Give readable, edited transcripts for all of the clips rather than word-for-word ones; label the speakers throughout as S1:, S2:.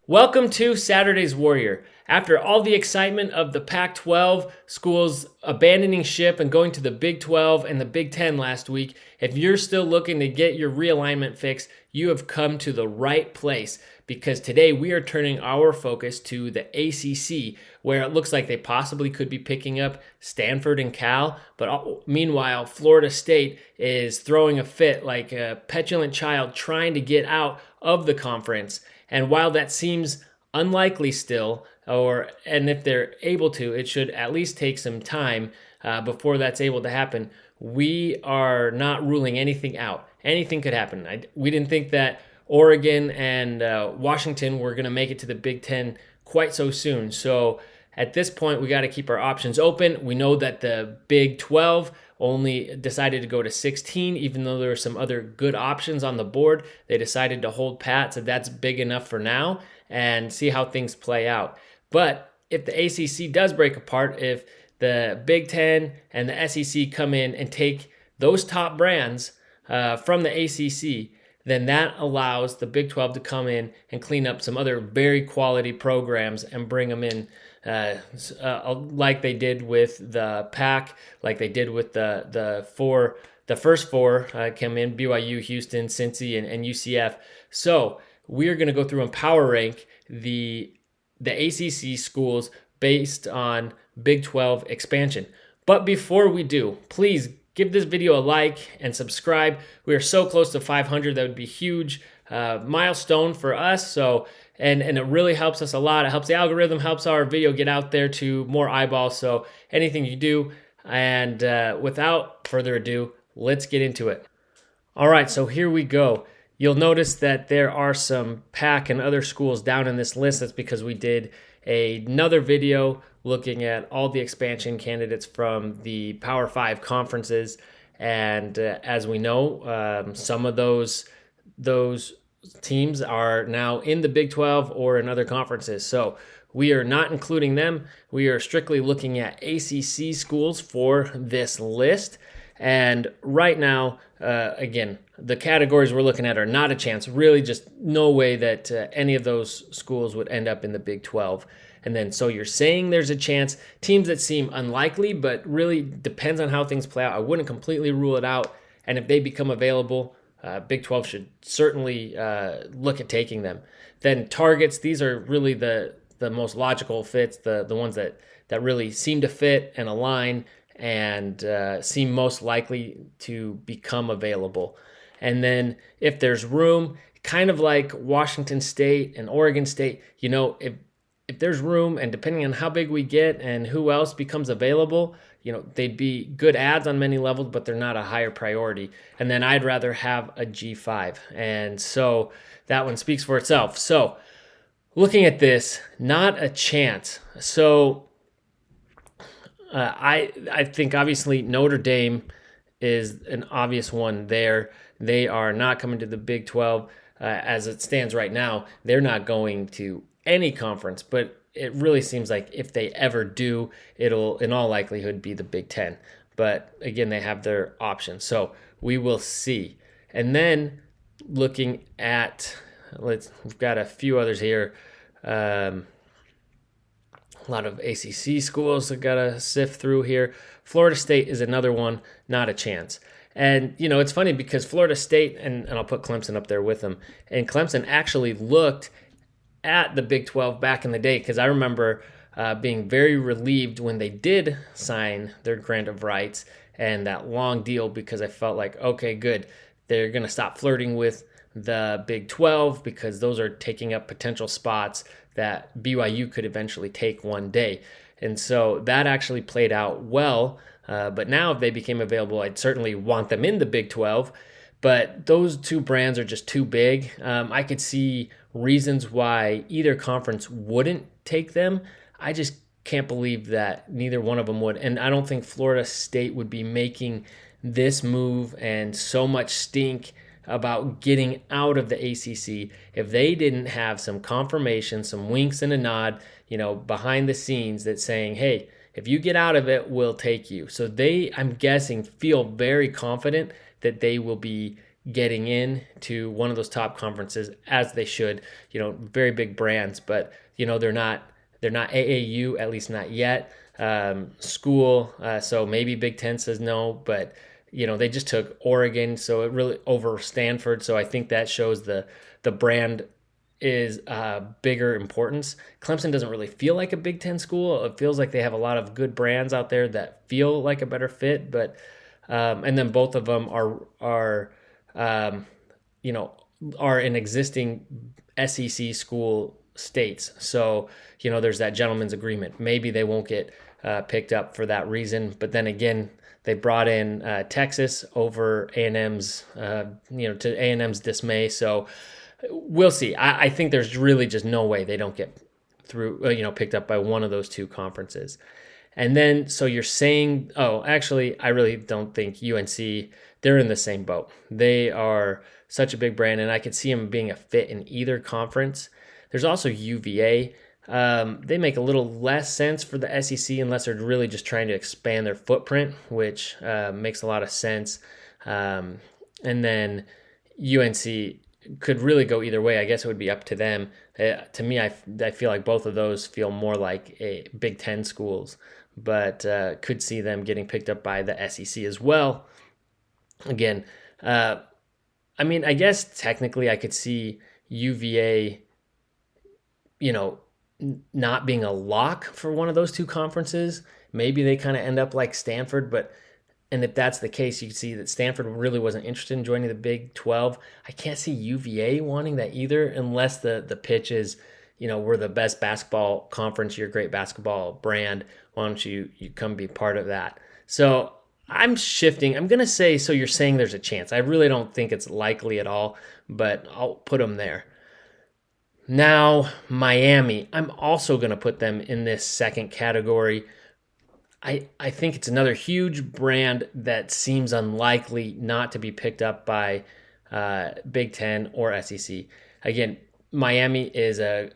S1: Welcome to Saturday's Warrior. After all the excitement of the Pac-12 schools abandoning ship and going to the Big 12 and the Big 10 last week, if you're still looking to get your realignment fix, you have come to the right place, because today we are turning our focus to the ACC, where it looks like they possibly could be picking up Stanford and Cal, but meanwhile, Florida State is throwing a fit like a petulant child trying to get out of the conference. And while that seems unlikely still, and if they're able to, it should at least take some time before that's able to happen. We are not ruling anything out. Anything could happen. We didn't think that Oregon and Washington were going to make it to the Big Ten quite so soon. So at this point, we got to keep our options open. We know that the Big 12 only decided to go to 16, even though there were some other good options on the board. They decided to hold pat, so that's big enough for now, and see how things play out. But if the ACC does break apart, if the Big 10 and the SEC come in and take those top brands from the ACC, then that allows the Big 12 to come in and clean up some other very quality programs and bring them in like they did with the Pac, like they did with the first four came in: BYU, Houston, Cincy, and UCF. So we are going to go through and power rank the ACC schools based on Big 12 expansion. But before we do, please give this video a like and subscribe. We are so close to 500. That would be a huge milestone for us. And it really helps us a lot. It helps the algorithm, helps our video get out there to more eyeballs. So anything you do. And without further ado, let's get into it. All right, so here we go. You'll notice that there are some Pac and other schools down in this list. That's because we did another video looking at all the expansion candidates from the Power 5 conferences. And as we know, some of those teams are now in the Big 12 or in other conferences. So we are not including them. We are strictly looking at ACC schools for this list. And right now, again, the categories we're looking at are not a chance. Really just no way that any of those schools would end up in the Big 12. And then so you're saying there's a chance. Teams that seem unlikely, but really depends on how things play out. I wouldn't completely rule it out. And if they become available, Big 12 should certainly look at taking them. Then targets, these are really the most logical fits, the ones that really seem to fit and align and seem most likely to become available. And then if there's room, kind of like Washington State and Oregon State, if there's room, and depending on how big we get and who else becomes available, they'd be good ads on many levels, but they're not a higher priority. And then I'd rather have a G5. And so that one speaks for itself. So looking at this, not a chance. So I think obviously Notre Dame is an obvious one there. They are not coming to the Big 12 as it stands right now. They're not going to any conference, but it really seems like if they ever do, it'll in all likelihood be the Big 10. But again, they have their options. So we will see. And then looking at, we've got a few others here. A lot of ACC schools that got to sift through here. Florida State is another one, not a chance. And, it's funny because Florida State, and I'll put Clemson up there with them, and Clemson actually looked at the Big 12 back in the day, because I remember being very relieved when they did sign their grant of rights and that long deal, because I felt like, okay, good, they're going to stop flirting with the Big 12 because those are taking up potential spots that BYU could eventually take one day. And so that actually played out well. But now if they became available, I'd certainly want them in the Big 12. But those two brands are just too big. I could see reasons why either conference wouldn't take them. I just can't believe that neither one of them would. And I don't think Florida State would be making this move and so much stink about getting out of the ACC if they didn't have some confirmation, some winks and a nod, behind the scenes that saying, hey, if you get out of it, we'll take you. So they, I'm guessing, feel very confident that they will be getting in to one of those top conferences as they should. Very big brands, but they're not AAU, at least not yet. School, so maybe Big Ten says no, but they just took Oregon, so it really over Stanford. So I think that shows the brand is bigger importance. Clemson doesn't really feel like a Big Ten school. It feels like they have a lot of good brands out there that feel like a better fit, but and then both of them are in existing SEC school states. So there's that gentleman's agreement. Maybe they won't get picked up for that reason, but then again, they brought in Texas over A&M's, to A&M's dismay. So we'll see. I think there's really just no way they don't get through, picked up by one of those two conferences. And then, so you're saying, actually, I really don't think UNC, they're in the same boat. They are such a big brand, and I could see them being a fit in either conference. There's also UVA. They make a little less sense for the SEC unless they're really just trying to expand their footprint, which makes a lot of sense. And then UNC could really go either way. I guess it would be up to them. To me, I feel like both of those feel more like a Big Ten schools, but could see them getting picked up by the SEC as well. Again, I guess technically I could see UVA, not being a lock for one of those two conferences. Maybe they kind of end up like Stanford, and if that's the case, you can see that Stanford really wasn't interested in joining the Big 12. I can't see UVA wanting that either, unless the pitch is, we're the best basketball conference, you're a great basketball brand. Why don't you come be part of that? So I'm shifting. I'm going to say, so you're saying there's a chance. I really don't think it's likely at all, but I'll put them there. Now, Miami, I'm also going to put them in this second category. I think it's another huge brand that seems unlikely not to be picked up by Big Ten or SEC. Again, Miami is a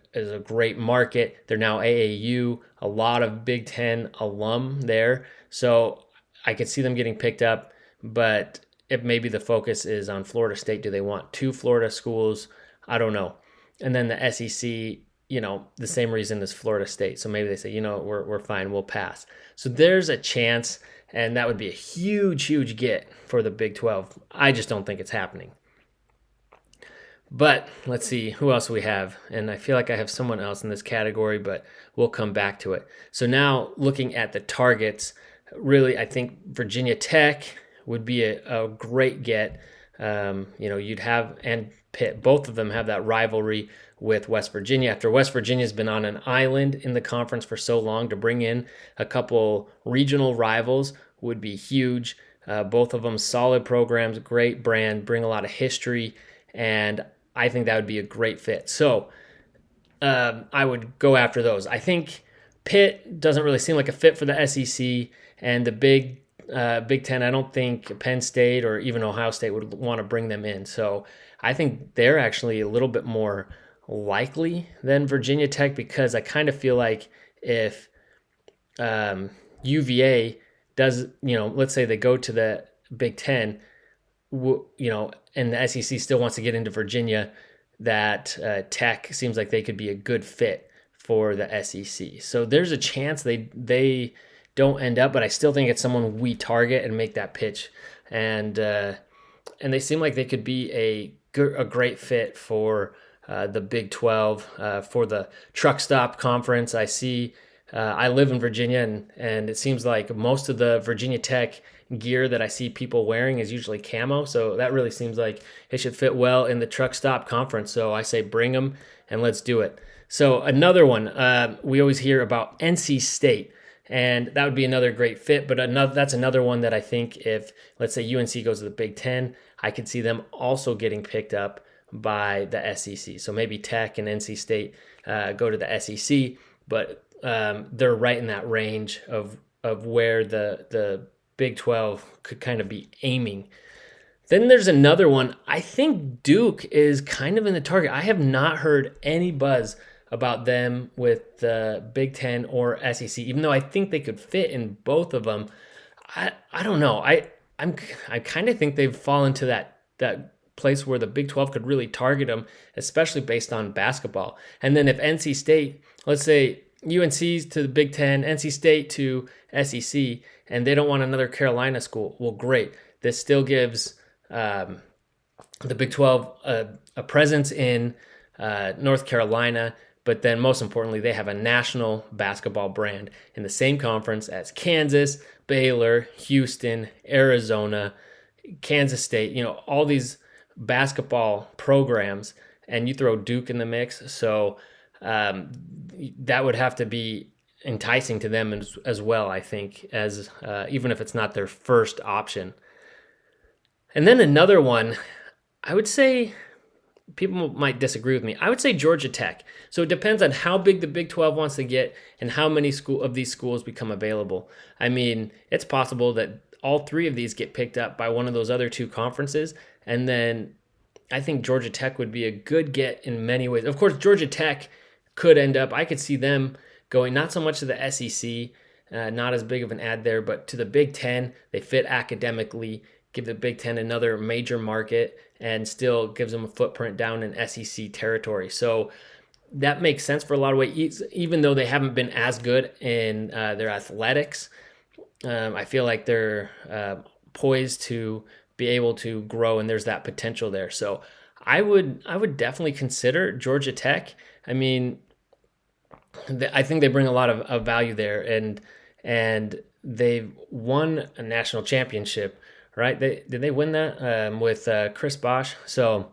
S1: great market. They're now AAU, a lot of Big Ten alum there. So I could see them getting picked up, but if maybe the focus is on Florida State, do they want two Florida schools? I don't know. And then the SEC, the same reason as Florida State. So maybe they say, we're fine, we'll pass. So there's a chance, and that would be a huge, huge get for the Big 12. I just don't think it's happening. But let's see who else we have. And I feel like I have someone else in this category, but we'll come back to it. So now looking at the targets, really, I think Virginia Tech would be a great get. You'd have, and Pitt, both of them have that rivalry with West Virginia. After West Virginia's been on an island in the conference for so long, to bring in a couple regional rivals would be huge. Both of them solid programs, great brand, bring a lot of history, and I think that would be a great fit. So I would go after those. I think Pitt doesn't really seem like a fit for the SEC, and the Big Ten, I don't think Penn State or even Ohio State would want to bring them in. So I think they're actually a little bit more likely than Virginia Tech, because I kind of feel like if UVA does, let's say they go to the Big Ten, and the SEC still wants to get into Virginia, that Tech seems like they could be a good fit for the SEC. So there's a chance they don't end up, but I still think it's someone we target and make that pitch. And they seem like they could be a great fit for the Big 12, for the truck stop conference. I live in Virginia, and it seems like most of the Virginia Tech gear that I see people wearing is usually camo. So that really seems like it should fit well in the truck stop conference. So I say bring them and let's do it. So another one, we always hear about NC State. And that would be another great fit, but that's another one that I think if, let's say, UNC goes to the Big Ten, I could see them also getting picked up by the SEC. So maybe Tech and NC State go to the SEC, but they're right in that range of where the Big 12 could kind of be aiming. Then there's another one. I think Duke is kind of in the target. I have not heard any buzz about them with the Big Ten or SEC, even though I think they could fit in both of them. I don't know. I kind of think they've fallen to that place where the Big 12 could really target them, especially based on basketball. And then if NC State, let's say UNC's to the Big 10, NC State to SEC, and they don't want another Carolina school, well, great. This still gives the Big 12 a presence in North Carolina, but then most importantly, they have a national basketball brand in the same conference as Kansas, Baylor, Houston, Arizona, Kansas State, all these basketball programs, and you throw Duke in the mix. So that would have to be enticing to them as well, I think, as even if it's not their first option. And then another one, I would say, people might disagree with me. I would say Georgia Tech. So it depends on how big the Big 12 wants to get and how many of these schools become available. I mean, it's possible that all three of these get picked up by one of those other two conferences. And then I think Georgia Tech would be a good get in many ways. Of course, Georgia Tech could end up, I could see them going not so much to the SEC, not as big of an ad there, but to the Big 10. They fit academically, give the Big 10 another major market, and still gives them a footprint down in SEC territory. So that makes sense for a lot of ways, even though they haven't been as good in their athletics. I feel like they're poised to be able to grow, and there's that potential there. So I would definitely consider Georgia Tech. I mean, I think they bring a lot of value there, and they've won a national championship, right? Did they win that with Chris Bosh? So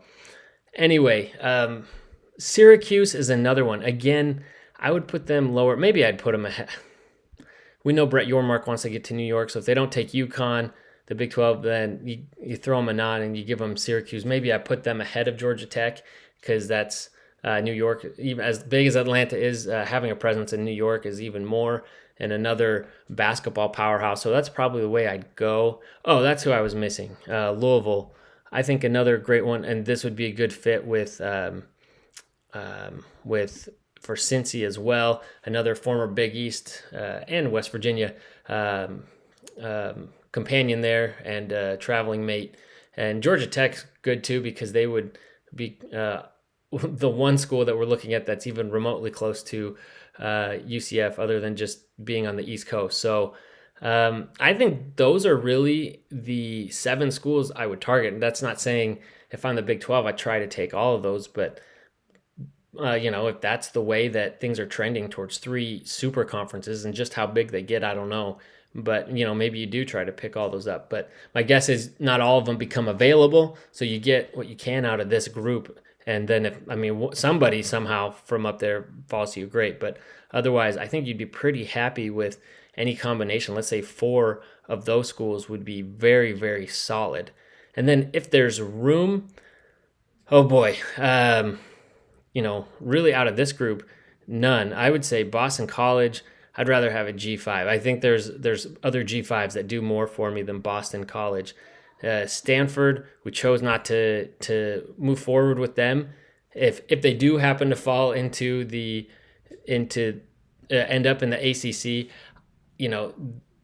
S1: anyway, Syracuse is another one. Again, I would put them lower. Maybe I'd put them ahead. We know Brett Yormark wants to get to New York, so if they don't take UConn, the Big 12, then you throw them a nod and you give them Syracuse. Maybe I put them ahead of Georgia Tech because that's New York. Even as big as Atlanta is, having a presence in New York is even more, and another basketball powerhouse. So that's probably the way I'd go. Oh, that's who I was missing. Louisville. I think another great one, and this would be a good fit with for Cincy as well. Another former Big East and West Virginia companion there and traveling mate. And Georgia Tech's good too because they would be the one school that we're looking at that's even remotely close to UCF other than just being on the East Coast. So I think those are really the 7 schools I would target. And that's not saying if I'm the Big 12, I try to take all of those, but if that's the way that things are trending towards 3 super conferences and just how big they get, I don't know. But, maybe you do try to pick all those up. But my guess is not all of them become available. So you get what you can out of this group. And then if somebody somehow from up there falls to you, great. But otherwise, I think you'd be pretty happy with any combination. Let's say 4 of those schools would be very, very solid. And then if there's room, oh boy, really out of this group, none. I would say Boston College, I'd rather have a G5. I think there's other G5s that do more for me than Boston College. Stanford, we chose not to move forward with them. If they do happen to fall end up in the ACC,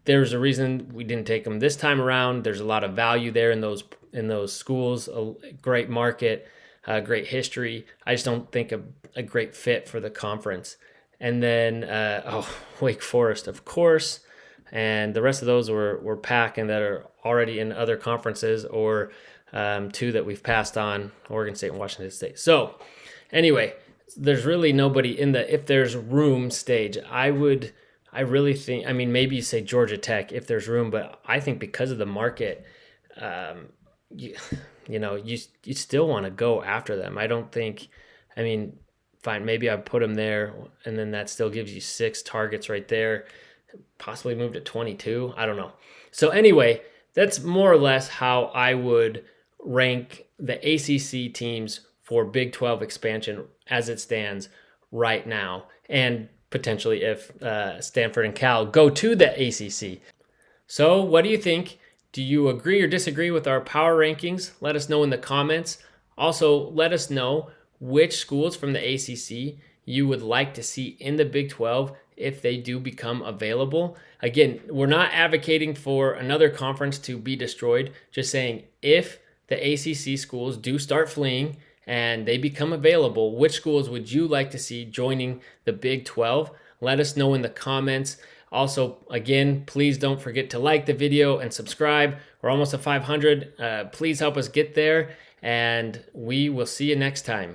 S1: there's a reason we didn't take them this time around. There's a lot of value there in those schools, a great market, great history. I just don't think a great fit for the conference. And then Wake Forest, of course. And the rest of those were Pac and that are already in other conferences or 2 that we've passed on, Oregon State and Washington State. So anyway, there's really nobody in the if there's room stage. I really think, maybe you say Georgia Tech if there's room, but I think because of the market, you still want to go after them. I don't think, fine, maybe I put them there, and then that still gives you 6 targets right there, possibly move to 22. I don't know. So anyway, that's more or less how I would rank the ACC teams for Big 12 expansion as it stands right now, and potentially if Stanford and Cal go to the ACC. So what do you think? Do you agree or disagree with our power rankings? Let us know in the comments. Also, let us know which schools from the ACC you would like to see in the Big 12 if they do become available. Again, we're not advocating for another conference to be destroyed, just saying if the ACC schools do start fleeing and they become available, which schools would you like to see joining the Big 12? Let us know in the comments. Also, again, please don't forget to like the video and subscribe. We're almost at 500. Please help us get there, and we will see you next time.